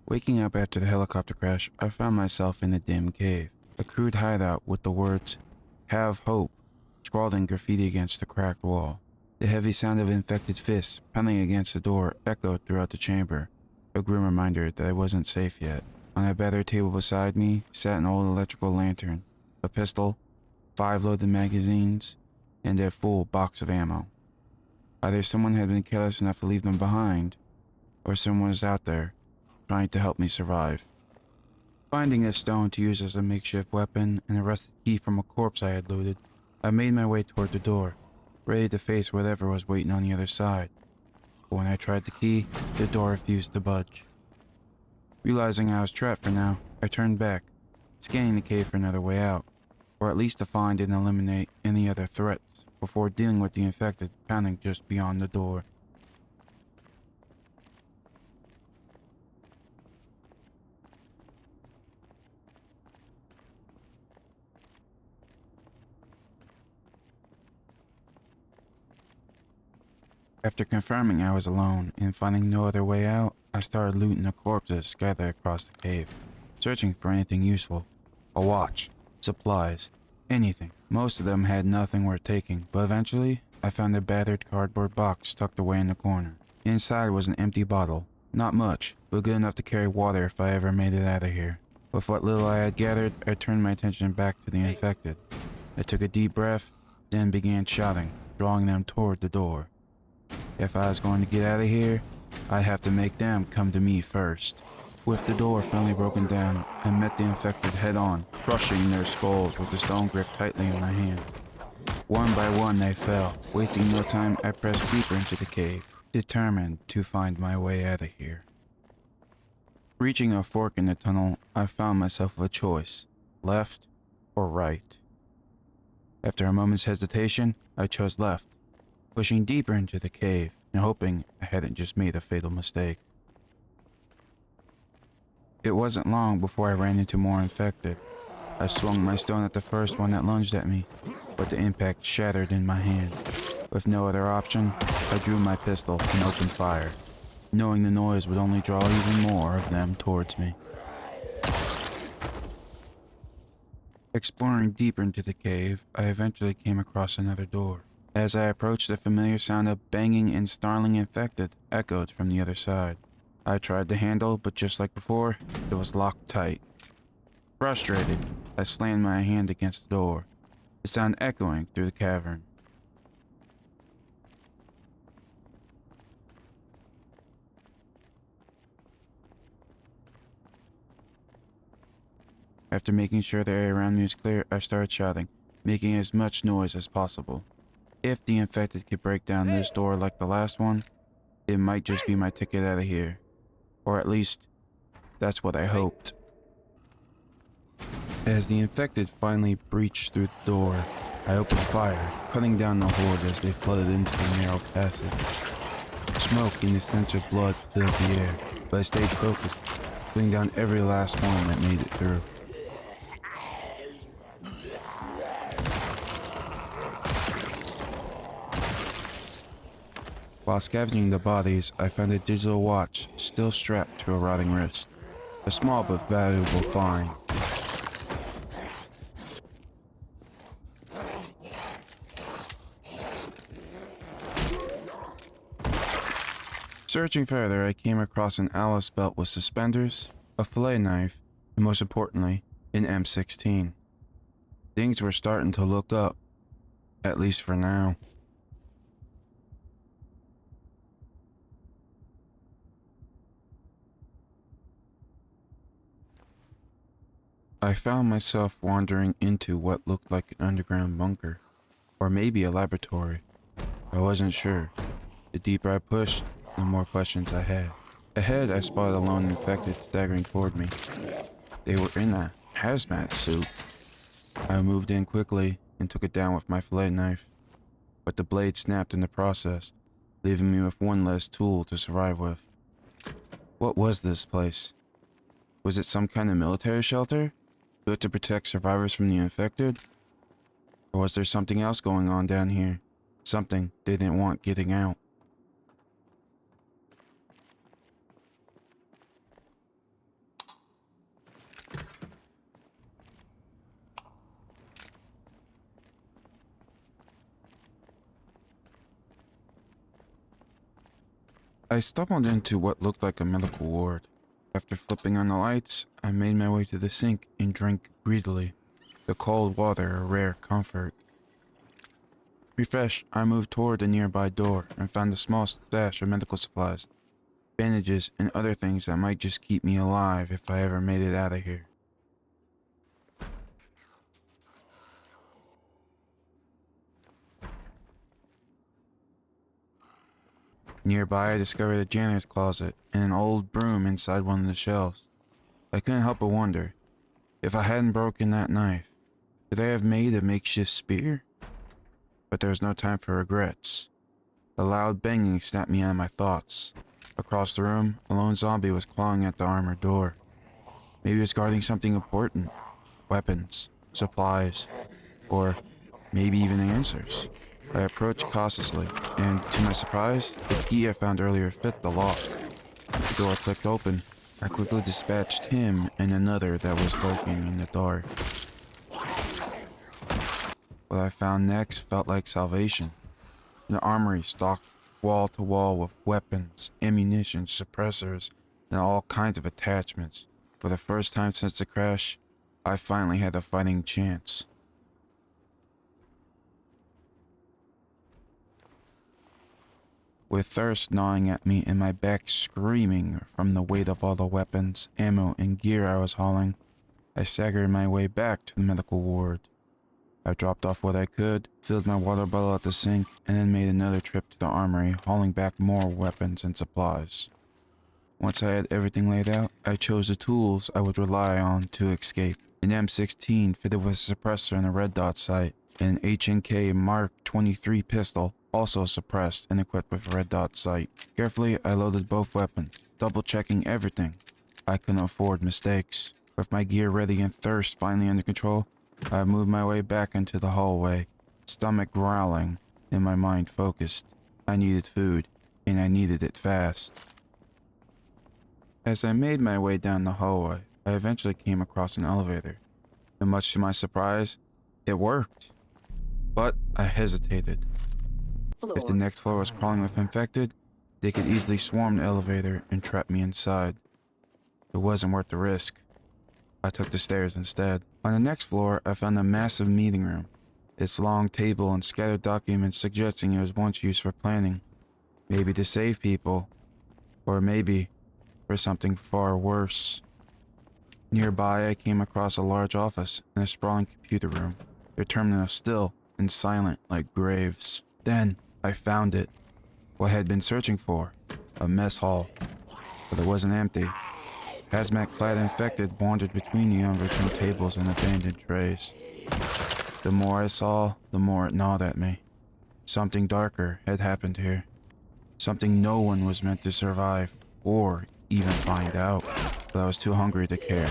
Waking up after the helicopter crash, I found myself in a dim cave. A crude hideout with the words, "Have hope," scrawled in graffiti against the cracked wall. The heavy sound of infected fists pounding against the door echoed throughout the chamber, a grim reminder that I wasn't safe yet. On a battered table beside me sat an old electrical lantern, a pistol, 5 loaded magazines, and a full box of ammo. Either someone had been careless enough to leave them behind, or someone was out there, trying to help me survive. Finding a stone to use as a makeshift weapon and a rusted key from a corpse I had looted, I made my way toward the door, ready to face whatever was waiting on the other side. But when I tried the key, the door refused to budge. Realizing I was trapped for now, I turned back, scanning the cave for another way out, or at least to find and eliminate any other threats before dealing with the infected pounding just beyond the door. After confirming I was alone and finding no other way out, I started looting the corpses scattered across the cave, searching for anything useful. A watch, supplies, anything. Most of them had nothing worth taking, but eventually, I found a battered cardboard box tucked away in the corner. Inside was an empty bottle. Not much, but good enough to carry water if I ever made it out of here. With what little I had gathered, I turned my attention back to the infected. I took a deep breath, then began shouting, drawing them toward the door. If I was going to get out of here, I'd have to make them come to me first. With the door finally broken down, I met the infected head-on, crushing their skulls with the stone grip tightly in my hand. One by one they fell. Wasting no time, I pressed deeper into the cave, determined to find my way out of here. Reaching a fork in the tunnel, I found myself with a choice, left or right. After a moment's hesitation, I chose left, pushing deeper into the cave and hoping I hadn't just made a fatal mistake. It wasn't long before I ran into more infected. I swung my stone at the first one that lunged at me, but the impact shattered in my hand. With no other option, I drew my pistol and opened fire, knowing the noise would only draw even more of them towards me. Exploring deeper into the cave, I eventually came across another door. As I approached, the familiar sound of banging and snarling infected echoed from the other side. I tried the handle, but just like before, it was locked tight. Frustrated, I slammed my hand against the door, the sound echoing through the cavern. After making sure the area around me was clear, I started shouting, making as much noise as possible. If the infected could break down this door like the last one, it might just be my ticket out of here. Or at least, that's what I hoped. As the infected finally breached through the door, I opened fire, cutting down the horde as they flooded into the narrow passage. Smoke and the stench of blood filled the air, but I stayed focused, putting down every last one that made it through. While scavenging the bodies, I found a digital watch still strapped to a rotting wrist. A small but valuable find. Searching further, I came across an Alice belt with suspenders, a fillet knife, and most importantly, an M16. Things were starting to look up, at least for now. I found myself wandering into what looked like an underground bunker, or maybe a laboratory. I wasn't sure. The deeper I pushed, the more questions I had. Ahead, I spotted a lone infected staggering toward me. They were in a hazmat suit. I moved in quickly and took it down with my fillet knife, but the blade snapped in the process, leaving me with one less tool to survive with. What was this place? Was it some kind of military shelter? Built to protect survivors from the infected? Or was there something else going on down here? Something they didn't want getting out? I stumbled into what looked like a medical ward. After flipping on the lights, I made my way to the sink and drank greedily. The cold water a rare comfort. Refreshed, I moved toward the nearby door and found a small stash of medical supplies, bandages, and other things that might just keep me alive if I ever made it out of here. Nearby, I discovered a janitor's closet and an old broom inside one of the shelves. I couldn't help but wonder, if I hadn't broken that knife, could I have made a makeshift spear? But there was no time for regrets. A loud banging snapped me out of my thoughts. Across the room, a lone zombie was clawing at the armored door. Maybe it was guarding something important. Weapons, supplies, or maybe even answers. I approached cautiously, and to my surprise, the key I found earlier fit the lock. The door clicked open. I quickly dispatched him and another that was lurking in the dark. What I found next felt like salvation. An armory stocked wall to wall with weapons, ammunition, suppressors, and all kinds of attachments. For the first time since the crash, I finally had a fighting chance. With thirst gnawing at me and my back screaming from the weight of all the weapons, ammo, and gear I was hauling, I staggered my way back to the medical ward. I dropped off what I could, filled my water bottle at the sink, and then made another trip to the armory, hauling back more weapons and supplies. Once I had everything laid out, I chose the tools I would rely on to escape. An M16 fitted with a suppressor and a red dot sight, and an H&K Mark 23 pistol, also suppressed and equipped with a red dot sight. Carefully, I loaded both weapons, double-checking everything. I couldn't afford mistakes. With my gear ready and thirst finally under control, I moved my way back into the hallway, stomach growling and my mind focused. I needed food, and I needed it fast. As I made my way down the hallway, I eventually came across an elevator, and much to my surprise, it worked. But I hesitated. If the next floor was crawling with infected, they could easily swarm the elevator and trap me inside. It wasn't worth the risk. I took the stairs instead. On the next floor, I found a massive meeting room. Its long table and scattered documents suggesting it was once used for planning. Maybe to save people, or maybe for something far worse. Nearby, I came across a large office and a sprawling computer room, their terminals still and silent like graves. Then, I found it. What I had been searching for. A mess hall. But it wasn't empty. Hazmat-clad infected wandered between the unreturned tables and abandoned trays. The more I saw, the more it gnawed at me. Something darker had happened here. Something no one was meant to survive, or even find out. But I was too hungry to care.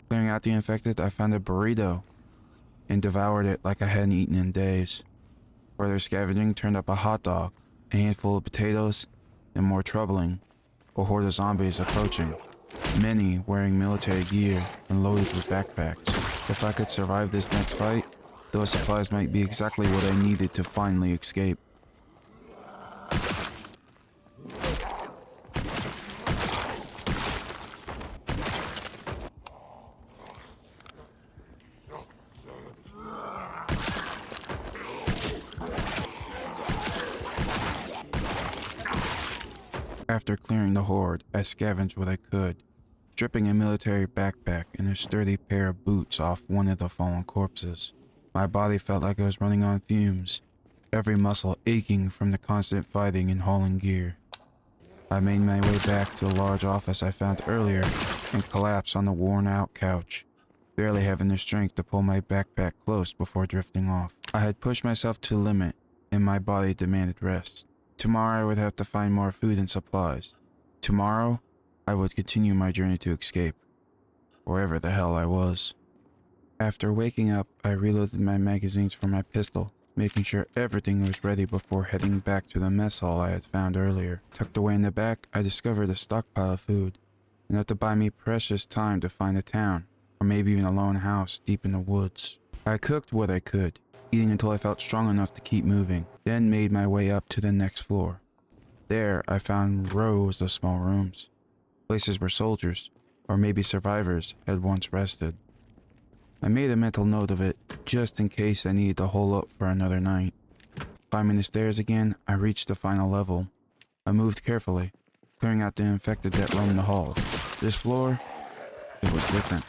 Clearing out the infected, I found a burrito and devoured it like I hadn't eaten in days. Further scavenging turned up a hot dog, a handful of potatoes, and more troubling, a horde of zombies approaching, many wearing military gear and loaded with backpacks. If I could survive this next fight, those supplies might be exactly what I needed to finally escape. After clearing the horde, I scavenged what I could, stripping a military backpack and a sturdy pair of boots off one of the fallen corpses. My body felt like I was running on fumes, every muscle aching from the constant fighting and hauling gear. I made my way back to the large office I found earlier and collapsed on the worn-out couch, barely having the strength to pull my backpack close before drifting off. I had pushed myself to the limit, and my body demanded rest. Tomorrow I would have to find more food and supplies. Tomorrow, I would continue my journey to escape, wherever the hell I was. After waking up, I reloaded my magazines for my pistol, making sure everything was ready before heading back to the mess hall I had found earlier. Tucked away in the back, I discovered a stockpile of food, enough to buy me precious time to find a town, or maybe even a lone house deep in the woods. I cooked what I could, eating until I felt strong enough to keep moving, then made my way up to the next floor. There, I found rows of small rooms, places where soldiers, or maybe survivors, had once rested. I made a mental note of it, just in case I needed to hole up for another night. Climbing the stairs again, I reached the final level. I moved carefully, clearing out the infected that roamed the halls. This floor, it was different.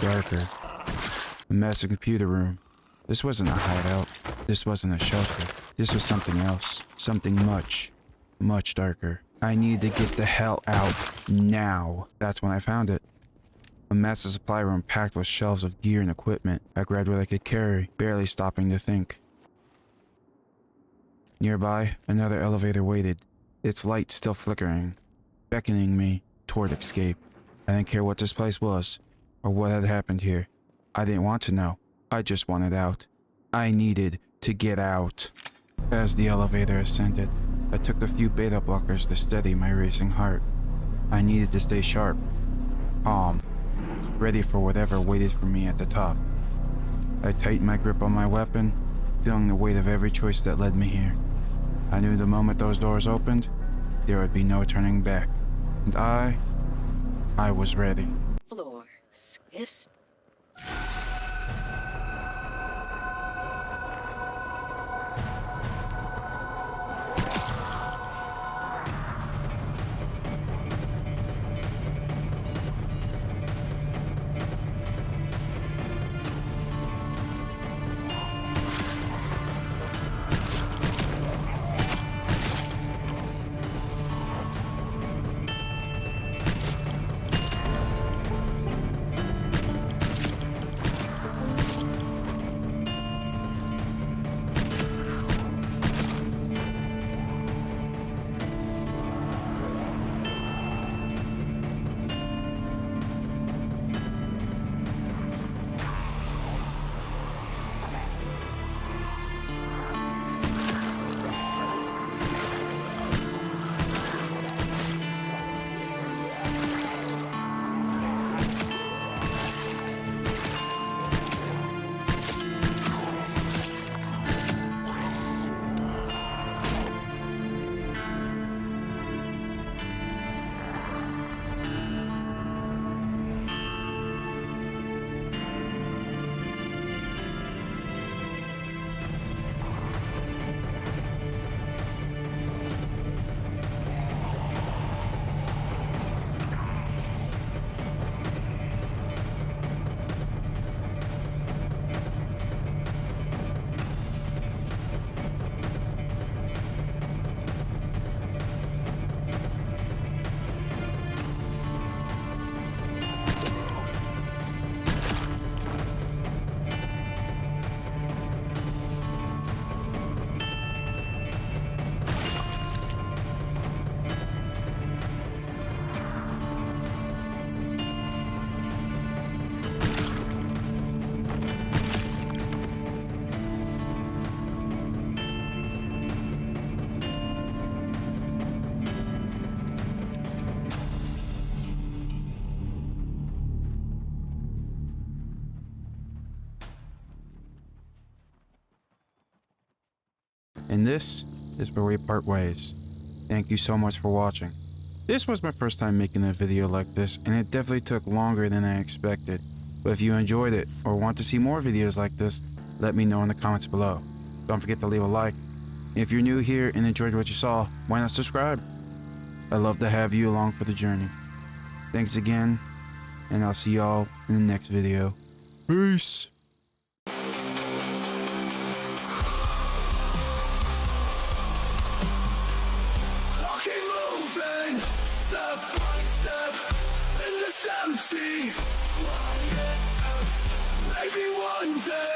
Darker. A massive computer room. This wasn't a hideout. This wasn't a shelter. This was something else. Something much, much darker. I needed to get the hell out now. That's when I found it. A massive supply room packed with shelves of gear and equipment. I grabbed what I could carry, barely stopping to think. Nearby, another elevator waited, its light still flickering, beckoning me toward escape. I didn't care what this place was, or what had happened here. I didn't want to know. I just wanted out. I needed to get out. As the elevator ascended, I took a few beta blockers to steady my racing heart. I needed to stay sharp, calm, ready for whatever waited for me at the top. I tightened my grip on my weapon, feeling the weight of every choice that led me here. I knew the moment those doors opened, there would be no turning back. And I was ready. Floor. Yes. And this is where we part ways. Thank you so much for watching. This was my first time making a video like this, and it definitely took longer than I expected. But if you enjoyed it or want to see more videos like this, let me know in the comments below. Don't forget to leave a like. If you're new here and enjoyed what you saw, why not subscribe? I'd love to have you along for the journey. Thanks again, and I'll see y'all in the next video. Peace! Empty. Maybe one day